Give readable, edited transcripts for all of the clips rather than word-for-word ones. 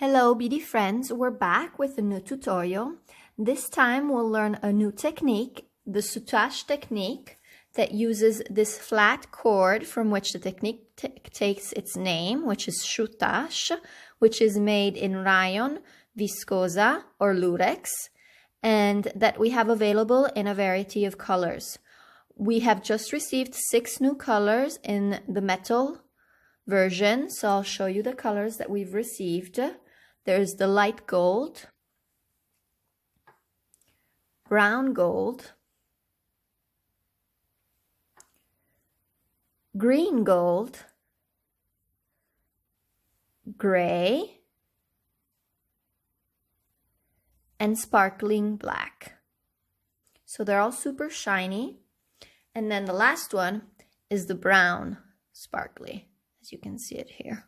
Hello Beady friends, we're back with a new tutorial. This time we'll learn a new technique, the Soutache technique, that uses this flat cord from which the technique takes its name, which is Soutache, which is made in rayon, viscosa or lurex, and that we have available in a variety of colors. We have just received 6 new colors in the metal version, so I'll show you the colors that we've received. There's the light gold, brown gold, green gold, gray, and sparkling black. So they're all super shiny. And then the last one is the brown sparkly, as you can see it here.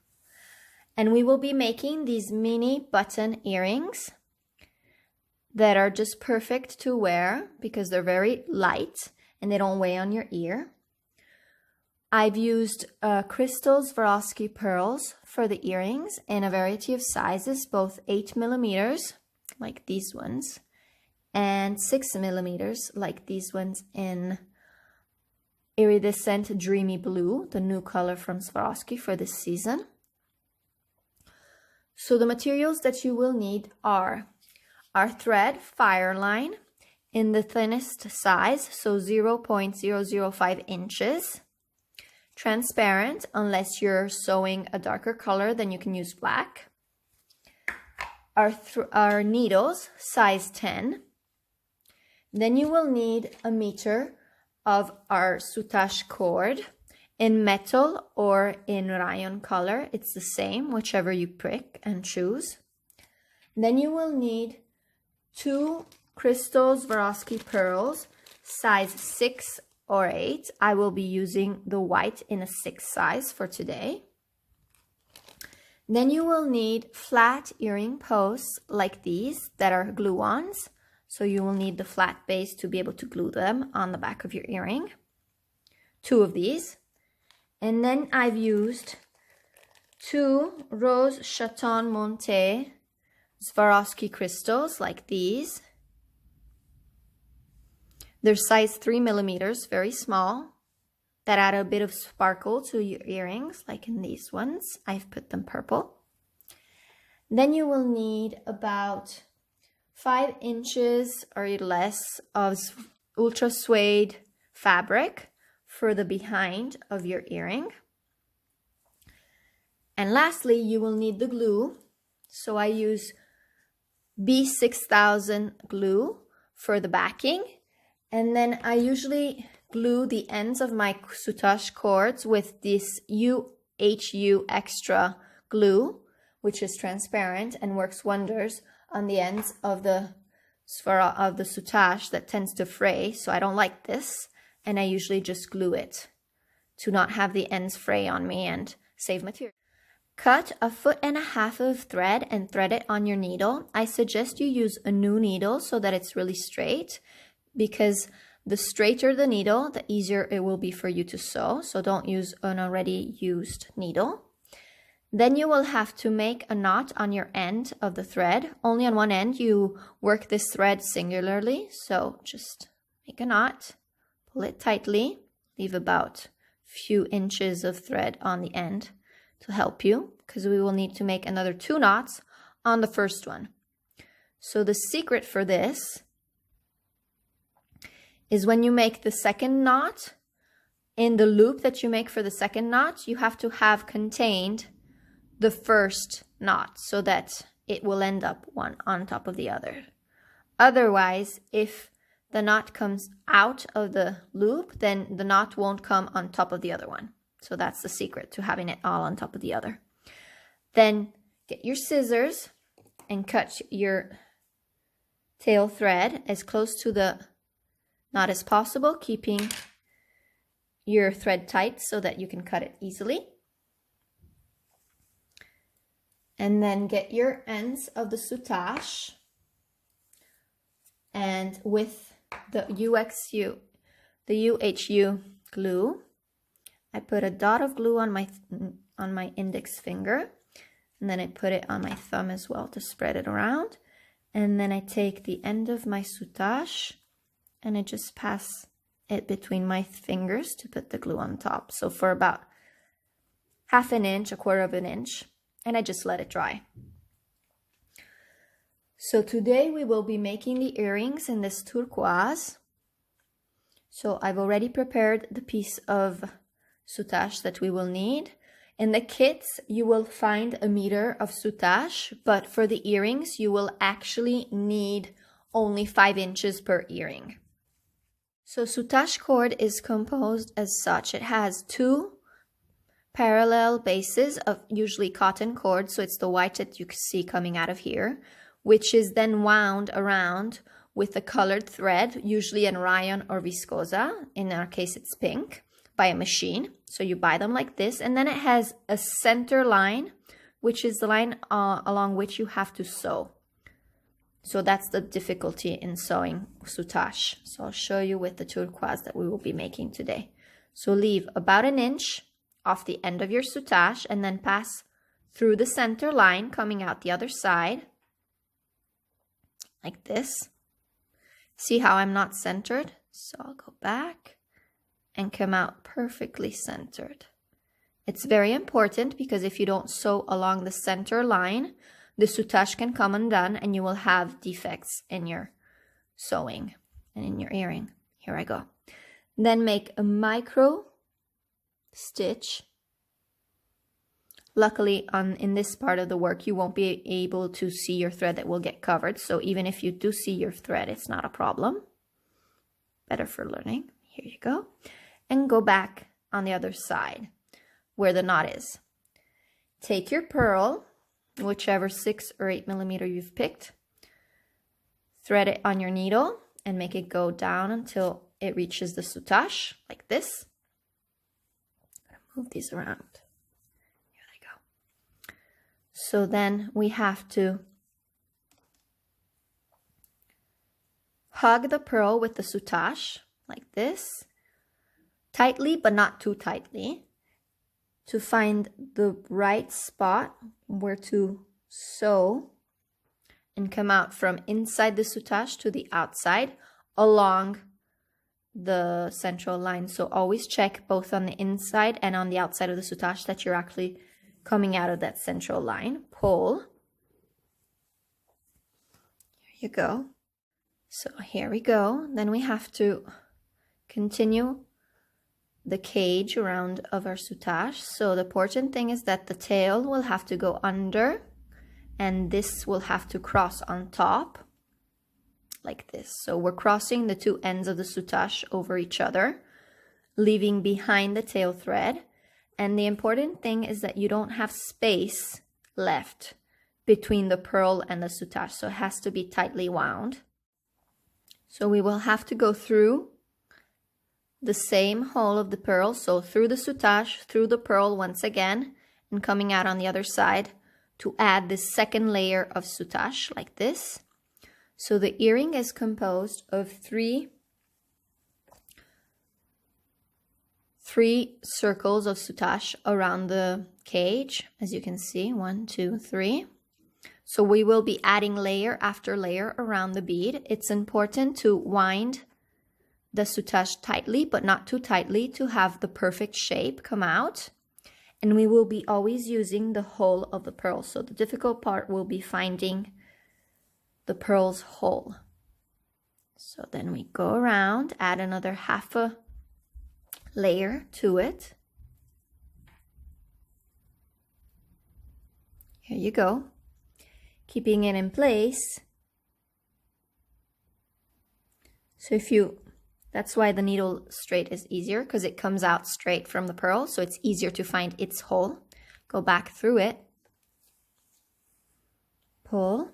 And we will be making these mini button earrings that are just perfect to wear because they're very light and they don't weigh on your ear. I've used crystal Swarovski pearls for the earrings in a variety of sizes, both 8 millimeters, like these ones, and 6 millimeters, like these ones in iridescent dreamy blue, the new color from Swarovski for this season. So the materials that you will need are our thread Fireline in the thinnest size, so 0.005 inches. Transparent, unless you're sewing a darker color, then you can use black. Our needles, size 10. Then you will need a meter of our Soutache cord in metal or in rayon color. It's the same, whichever you pick and choose. Then you will need 2 crystal Swarovski pearls, size 6 or 8. I will be using the white in a 6 size for today. Then you will need flat earring posts like these that are glue-ons. So you will need the flat base to be able to glue them on the back of your earring. 2 of these. And then I've used 2 Rose Chaton Monte Swarovski crystals like these. They're size 3 millimeters, very small, that add a bit of sparkle to your earrings, like in these ones. I've put them purple. Then you will need about 5 inches or less of ultra suede fabric for the behind of your earring. And lastly, you will need the glue. So I use B6000 glue for the backing. And then I usually glue the ends of my Soutache cords with this UHU extra glue, which is transparent and works wonders on the ends of the Soutache that tends to fray. So I don't like this. And I usually just glue it to not have the ends fray on me and save material. Cut 1.5 feet of thread and thread it on your needle. I suggest you use a new needle so that it's really straight, because the straighter the needle, the easier it will be for you to sew. So don't use an already used needle. Then you will have to make a knot on your end of the thread. Only on one end you work this thread singularly. So just make a knot. Pull it tightly, leave about a few inches of thread on the end to help you, because we will need to make another 2 knots on the first one. So the secret for this is when you make the second knot, in the loop that you make for the second knot, you have to have contained the first knot so that it will end up one on top of the other. Otherwise, if the knot comes out of the loop, then the knot won't come on top of the other one. So that's the secret to having it all on top of the other. Then get your scissors and cut your tail thread as close to the knot as possible, keeping your thread tight so that you can cut it easily. And then get your ends of the Soutache, and with the UHU glue, I put a dot of glue on my index finger, And then I put it on my thumb as well to spread it around. And then I take the end of my soutache and I just pass it between my fingers to put the glue on top. So for about half an inch, a quarter of an inch, and I just let it dry. So today we will be making the earrings in this turquoise. So I've already prepared the piece of soutache that we will need. In the kits, you will find a meter of soutache, but for the earrings, you will actually need only 5 inches per earring. So soutache cord is composed as such. It has 2 parallel bases of usually cotton cord, so it's the white that you can see coming out of here, which is then wound around with a colored thread, usually in rayon or viscosa. In our case, it's pink, by a machine. So you buy them like this, and then it has a center line, which is the line along which you have to sew. So that's the difficulty in sewing soutache. So I'll show you with the turquoise that we will be making today. So leave about an inch off the end of your soutache and then pass through the center line coming out the other side like this. See how I'm not centered? So I'll go back and come out perfectly centered. It's very important because if you don't sew along the center line, the soutache can come undone and you will have defects in your sewing and in your earring. Here I go. Then make a micro stitch. Luckily, in this part of the work, you won't be able to see your thread that will get covered. So even if you do see your thread, it's not a problem. Better for learning. Here you go. And go back on the other side where the knot is. Take your pearl, whichever 6 or 8 millimeter you've picked. Thread it on your needle and make it go down until it reaches the soutache, like this. I'm gonna move these around. So then we have to hug the pearl with the soutache like this, tightly but not too tightly, to find the right spot where to sew and come out from inside the soutache to the outside along the central line. So always check both on the inside and on the outside of the soutache that you're actually coming out of that central line. Pull. Here you go. So here we go. Then we have to continue the cage around of our soutache. So the important thing is that the tail will have to go under and this will have to cross on top like this. So we're crossing the 2 ends of the soutache over each other, leaving behind the tail thread. And the important thing is that you don't have space left between the pearl and the soutache. So it has to be tightly wound. So we will have to go through the same hole of the pearl. So through the soutache, through the pearl once again, and coming out on the other side to add this second layer of soutache like this. So the earring is composed of three circles of soutache around the cage, as you can see, 1, 2, 3. So we will be adding layer after layer around the bead. It's important to wind the soutache tightly, but not too tightly, to have the perfect shape come out. And we will be always using the hole of the pearl. So the difficult part will be finding the pearl's hole. So then we go around, add another half a layer to it. Here you go. Keeping it in place. So that's why the needle straight is easier, because it comes out straight from the pearl, so it's easier to find its hole. Go back through it. Pull.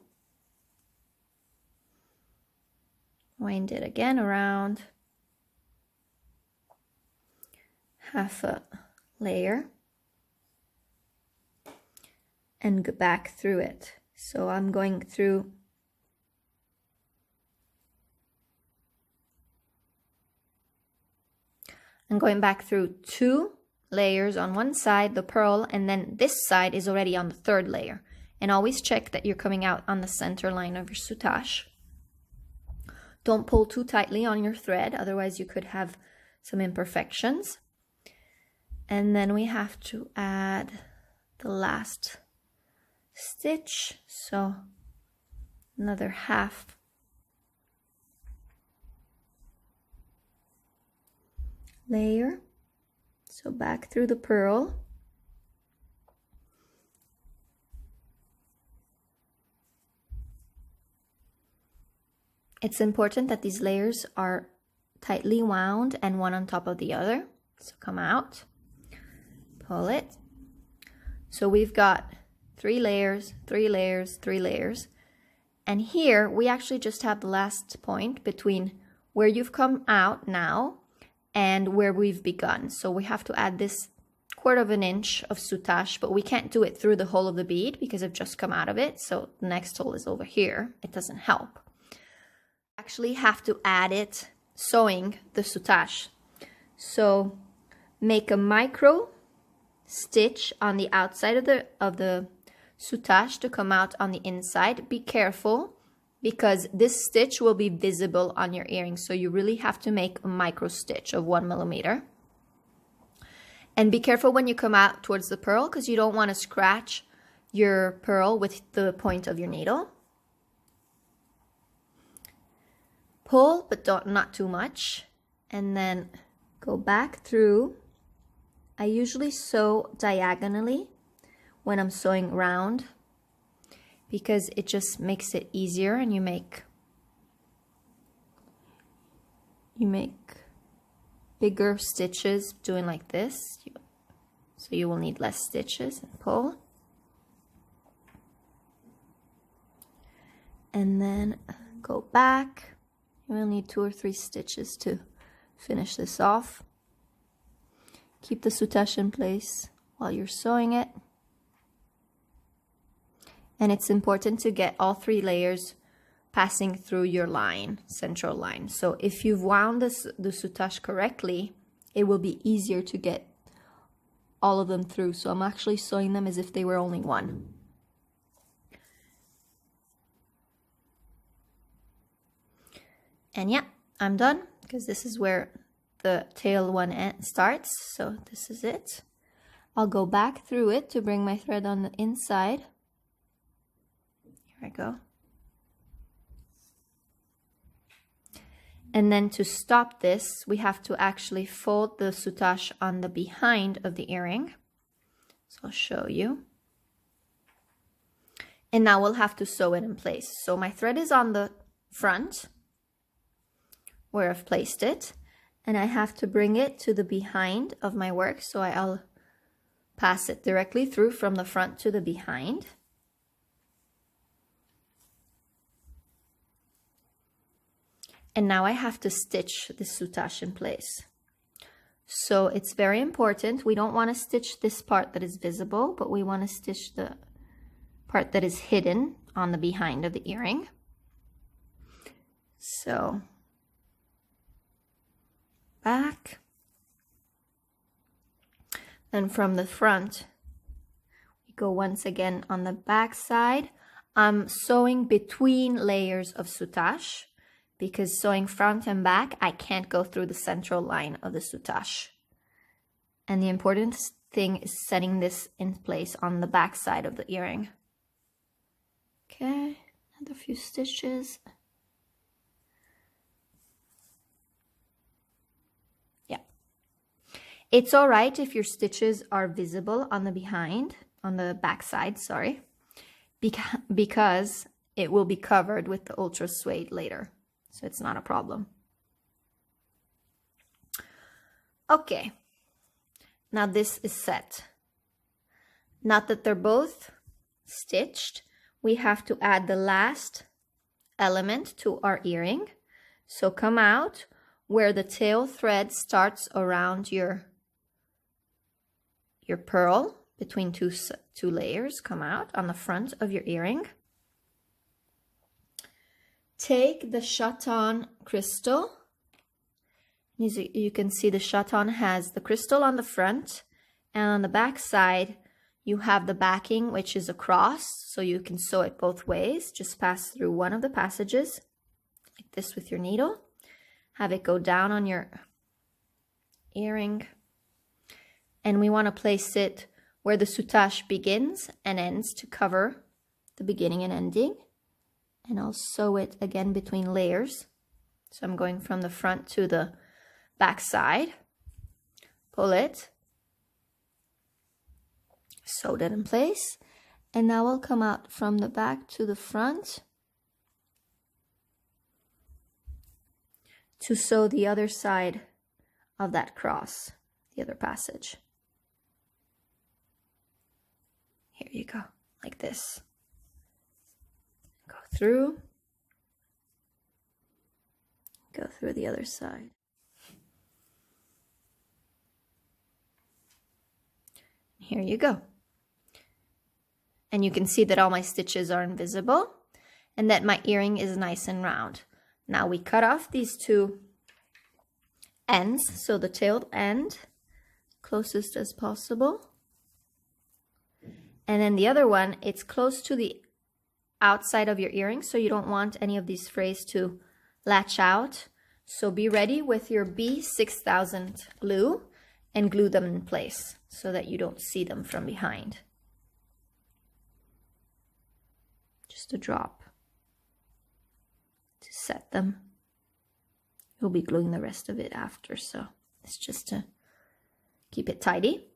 Wind it again around. Half a layer. And go back through it. So I'm going through back through 2 layers on one side, the pearl, and then this side is already on the third layer. And always check that you're coming out on the center line of your soutache. Don't pull too tightly on your thread, otherwise you could have some imperfections. And then we have to add the last stitch, so another half layer. So back through the pearl. It's important that these layers are tightly wound and one on top of the other. So come out, pull it. So we've got 3 layers, 3 layers, 3 layers. And here we actually just have the last point between where you've come out now and where we've begun. So we have to add this 1/4 inch of soutache, but we can't do it through the hole of the bead because I've just come out of it. So the next hole is over here. It doesn't help. Actually have to add it sewing the soutache. So make a micro stitch on the outside of the soutache to come out on the inside. Be careful because this stitch will be visible on your earring, so you really have to make a micro stitch of 1 millimeter. And be careful when you come out towards the pearl because you don't want to scratch your pearl with the point of your needle. Pull, but not too much, and then go back through. I usually sew diagonally when I'm sewing round because it just makes it easier, and you make bigger stitches doing like this, so you will need less stitches. And pull, and then go back. You will need 2 or 3 stitches to finish this off. Keep the soutache in place while you're sewing it. And it's important to get all 3 layers passing through your line, central line. So if you've wound the soutache correctly, it will be easier to get all of them through. So I'm actually sewing them as if they were only one. And yeah, I'm done because this is where the tail one starts. So this is it. I'll go back through it to bring my thread on the inside. Here I go. And then to stop this, we have to actually fold the soutache on the behind of the earring. So I'll show you. And now we'll have to sew it in place. So my thread is on the front, where I've placed it, and I have to bring it to the behind of my work, so I'll pass it directly through from the front to the behind. And now I have to stitch the soutache in place. So it's very important, we don't want to stitch this part that is visible, but we want to stitch the part that is hidden on the behind of the earring. So back, then from the front we go once again on the back side. I'm sewing between layers of soutache because sewing front and back I can't go through the central line of the soutache, and the important thing is setting this in place on the back side of the earring. Okay, another few stitches. It's all right if your stitches are visible on the behind, on the back side, sorry, because it will be covered with the ultra suede later, so it's not a problem. Okay, now this is set. Now that they're both stitched, we have to add the last element to our earring. So come out where the tail thread starts around your pearl between two layers. Come out on the front of your earring. Take the chaton crystal. As you can see, the chaton has the crystal on the front And on the back side, you have the backing, which is across, so you can sew it both ways. Just pass through one of the passages, like this with your needle. Have it go down on your earring. And we want to place it where the soutache begins and ends to cover the beginning and ending. And I'll sew it again between layers. So I'm going from the front to the back side. Pull it. Sew that in place. And now I'll come out from the back to the front to sew the other side of that cross, the other passage. Here you go, like this. Go through the other side. Here you go. And you can see that all my stitches are invisible and that my earring is nice and round. Now we cut off these two ends, so the tailed end closest as possible. And then the other one, it's close to the outside of your earring, so you don't want any of these frays to latch out. So be ready with your B6000 glue and glue them in place so that you don't see them from behind. Just a drop to set them. You'll be gluing the rest of it after, so it's just to keep it tidy.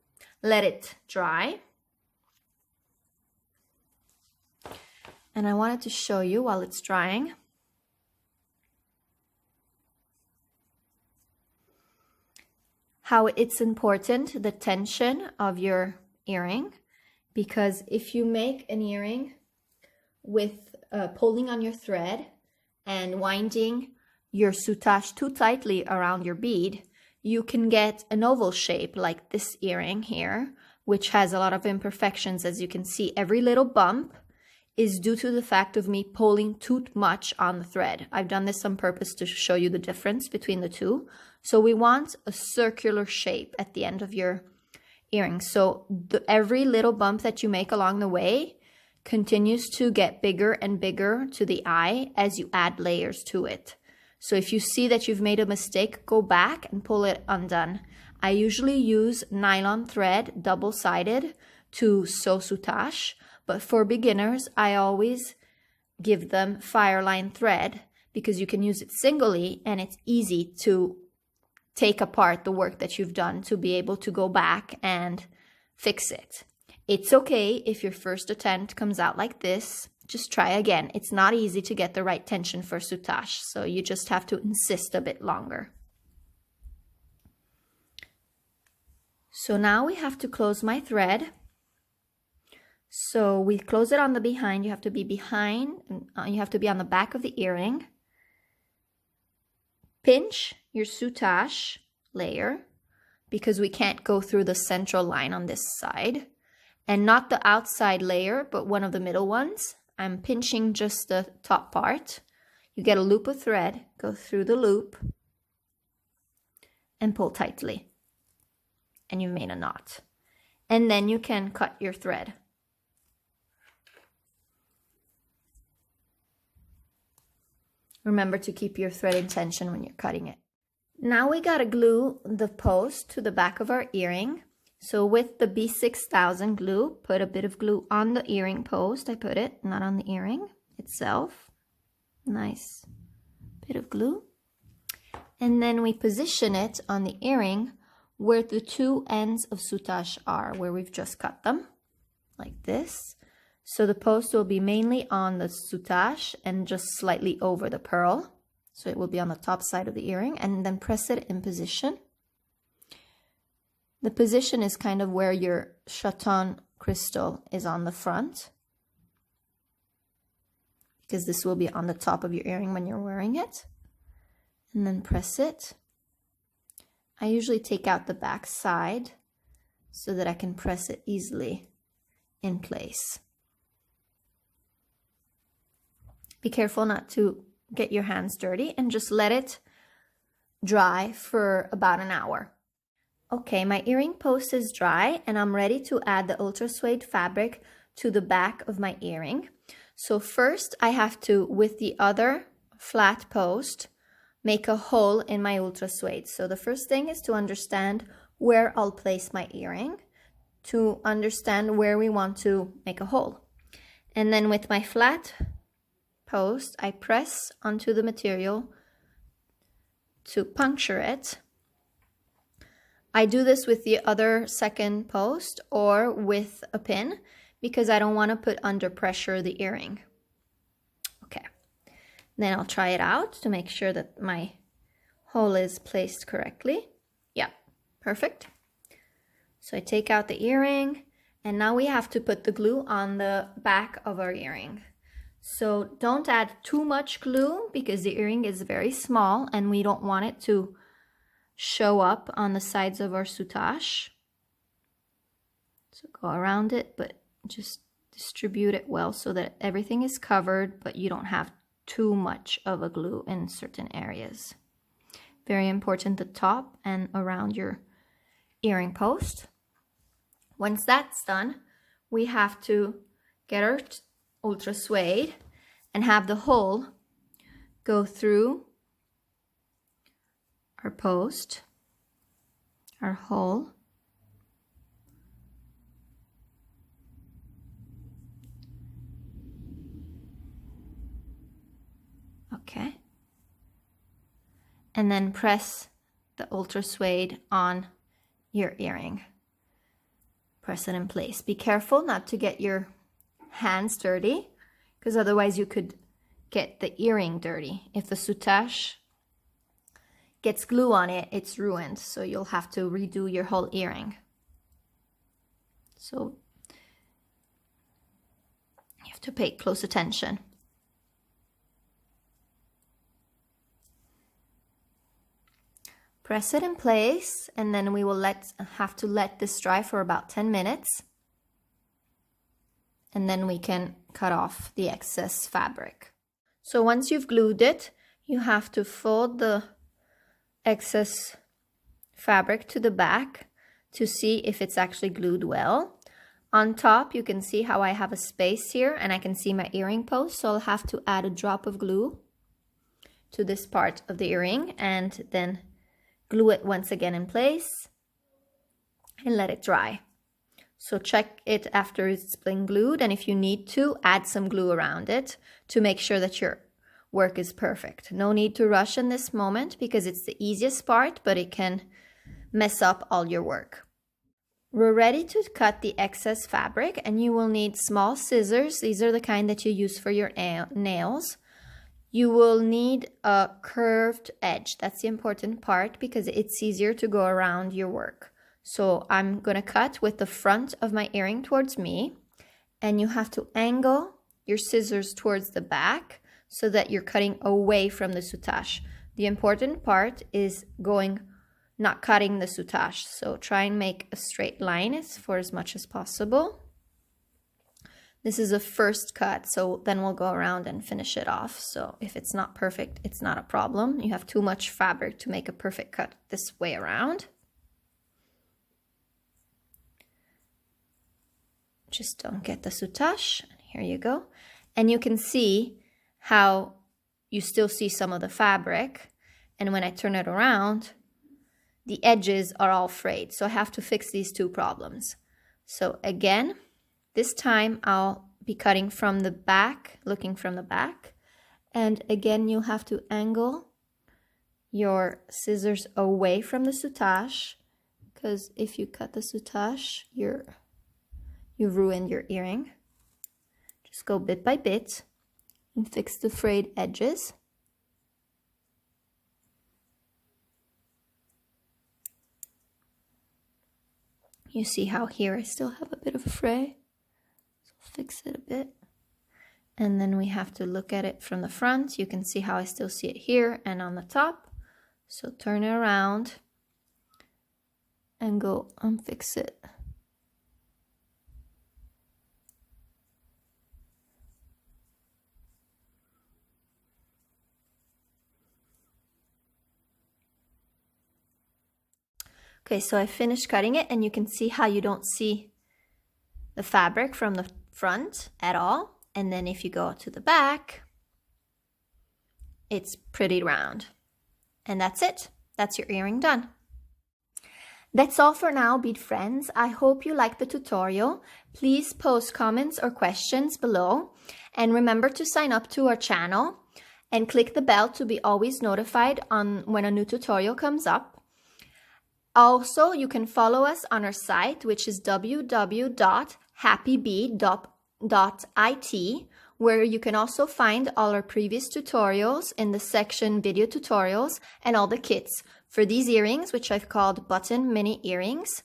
Let it dry. And I wanted to show you while it's drying how it's important, the tension of your earring, because if you make an earring with pulling on your thread and winding your soutache too tightly around your bead, you can get an oval shape like this earring here, which has a lot of imperfections. As you can see, every little bump is due to the fact of me pulling too much on the thread. I've done this on purpose to show you the difference between the two. So we want a circular shape at the end of your earring. So every little bump that you make along the way continues to get bigger and bigger to the eye as you add layers to it. So if you see that you've made a mistake, go back and pull it undone. I usually use nylon thread, double-sided, to sew soutache. But for beginners, I always give them fireline thread because you can use it singly and it's easy to take apart the work that you've done to be able to go back and fix it. It's okay if your first attempt comes out like this. Just try again. It's not easy to get the right tension for soutache, so you just have to insist a bit longer. So now we have to close my thread. So we close it on the behind. You have to be behind, you have to be on the back of the earring. Pinch your soutache layer because we can't go through the central line on this side. And not the outside layer, but one of the middle ones. I'm pinching just the top part. You get a loop of thread, go through the loop, and pull tightly. And you've made a knot. And then you can cut your thread. Remember to keep your thread in tension when you're cutting it. Now we gotta glue the post to the back of our earring. So with the B6000 glue, put a bit of glue on the earring post. I put it, not on the earring itself. Nice bit of glue. And then we position it on the earring where the two ends of soutache are, where we've just cut them, like this. So the post will be mainly on the soutache and just slightly over the pearl. So it will be on the top side of the earring, and then press it in position. The position is kind of where your chaton crystal is on the front, because this will be on the top of your earring when you're wearing it. And then press it. I usually take out the back side so that I can press it easily in place. Be careful not to get your hands dirty and just let it dry for about an hour. Okay, my earring post is dry and I'm ready to add the ultra suede fabric to the back of my earring. So first I have to, with the other flat post, make a hole in my ultra suede. So the first thing is to understand where I'll place my earring, to understand where we want to make a hole. And then with my flat post, I press onto the material to puncture it. I do this with the other second post or with a pin because I don't want to put under pressure the earring. Okay, then I'll try it out to make sure that my hole is placed correctly. Yeah, perfect. So I take out the earring and now we have to put the glue on the back of our earring. So don't add too much glue because the earring is very small and we don't want it to show up on the sides of our soutache. So go around it, but just distribute it well so that everything is covered, but you don't have too much of a glue in certain areas. Very important, the top and around your earring post. Once that's done, we have to get our ultra suede and have the hole go through our post, our hole, okay, and then press the ultra suede on your earring. Press it in place. Be careful not to get your hands dirty because otherwise you could get the earring dirty. If the soutache gets glue on it, it's ruined, so you'll have to redo your whole earring. So you have to pay close attention. Press it in place and then we will have to let this dry for about 10 minutes. And then we can cut off the excess fabric. So once you've glued it, you have to fold the excess fabric to the back to see if it's actually glued well. On top, you can see how I have a space here and I can see my earring post, so I'll have to add a drop of glue to this part of the earring and then glue it once again in place and let it dry. So check it after it's been glued, and if you need to, add some glue around it to make sure that your work is perfect. No need to rush in this moment because it's the easiest part, but it can mess up all your work. We're ready to cut the excess fabric and you will need small scissors. These are the kind that you use for your nails. You will need a curved edge. That's the important part because it's easier to go around your work. So I'm going to cut with the front of my earring towards me, and you have to angle your scissors towards the back so that you're cutting away from the soutache. The important part is not cutting the soutache. So try and make a straight line for as much as possible. This is a first cut, so then we'll go around and finish it off. So if it's not perfect, it's not a problem. You have too much fabric to make a perfect cut this way around. Just don't get the soutache. Here you go. And you can see how you still see some of the fabric. And when I turn it around, the edges are all frayed. So I have to fix these two problems. So again, this time I'll be cutting from the back, looking from the back. And again, you'll have to angle your scissors away from the soutache, because if you cut the soutache, you ruined your earring. Just go bit by bit and fix the frayed edges. You see how here I still have a bit of a fray? Fix it a bit, and then we have to look at it from the front. You can see how I still see it here and on the top. So turn it around and go unfix it. Okay, so I finished cutting it, and you can see how you don't see the fabric from the front at all. And then if you go to the back, it's pretty round. And that's it. That's your earring done. That's all for now, bead friends. I hope you liked the tutorial. Please post comments or questions below. And remember to sign up to our channel and click the bell to be always notified on when a new tutorial comes up. Also, you can follow us on our site, which is www.happybead.it, where you can also find all our previous tutorials in the section video tutorials and all the kits for these earrings, which I've called button mini earrings,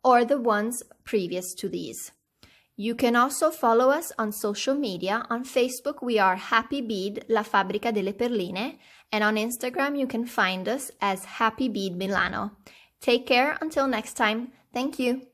or the ones previous to these. You can also follow us on social media. On Facebook, we are Happy Bead, La Fabbrica delle Perline, and on Instagram, you can find us as Happy Bead Milano. Take care until next time. Thank you.